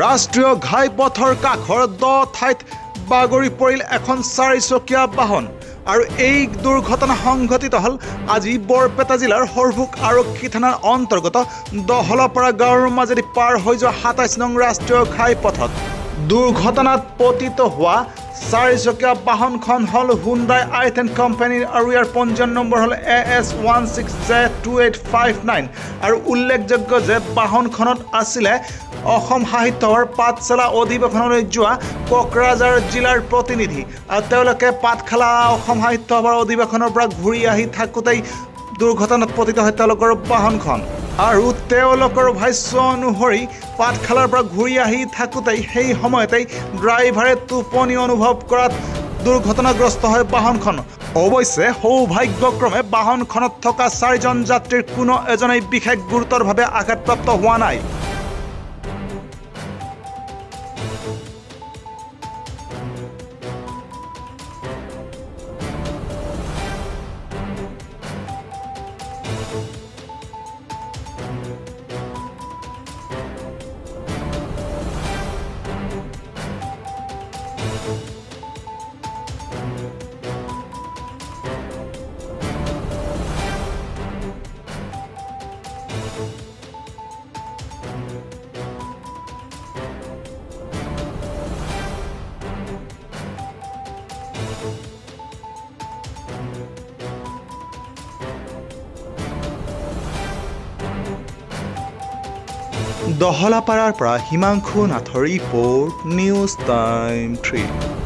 ৰাষ্ট্ৰীয় ঘাইপথৰ কাষৰ দ ঠাইত বাগৰি পৰিল এখন 4-চকীয়া বাহন আৰু এই দুৰ্ঘটনা সংঘটিত হ'ল আজি বৰপেটা জিলাৰ হৰভোগ আৰক্ষী থানাৰ অন্তৰ্গত দহলাপাৰা গাঁৱৰ মাজেদি পাৰ হৈ যোৱা 27 নং ৰাষ্ট্ৰীয় ঘাইপথত। দুৰ্ঘটনাত পতিত হোৱা 4-চকীয়া বাহনখন হ'ল হুণ্ডাই i10 কোম্পানীৰ আৰু ইয়াৰ পঞ্জীয়ন নম্বৰ হ'ল AS16J2859 আৰু উল্লেখযোগ্য যে বাহনখনত আছিলে অসম সাহিত্য সভাৰ পাঠশালা অধিৱেশনলৈ যোৱা কোকৰাঝাৰ জিলাৰ প্ৰতিনিধি আৰু তেওঁলোকে পাঠশালা অসম সাহিত্য সভাৰ অধিৱেশনৰ পৰা ঘূৰি আহি থাকোঁতেই দুৰ্ঘটনাত পতিত হয় তেওঁলোকৰ বাহনখন আৰু তেওঁলোকৰ ভাষ্য অনুসৰি পাঠশালাৰ পৰা ঘূৰি আহি থাকোঁতেই সেই সময়তেই ড্ৰাইভাৰে টোপনি অনুভৱ কৰাত দুৰ্ঘটনাগ্ৰস্ত হয় বাহনখন। অৱশ্যে সৌভাগ্যক্ৰমে বাহনখনত থকা 4জন যাত্ৰীৰ কোনো এজনেই বিশেষ গুৰুতৰভাৱে আঘাতপ্ৰাপ্ত হোৱা নাই। দহলাপাৰাৰ পৰা হিমাংশু নাথৰ ৰিপৰ্ট, নিউজ টাইম 3।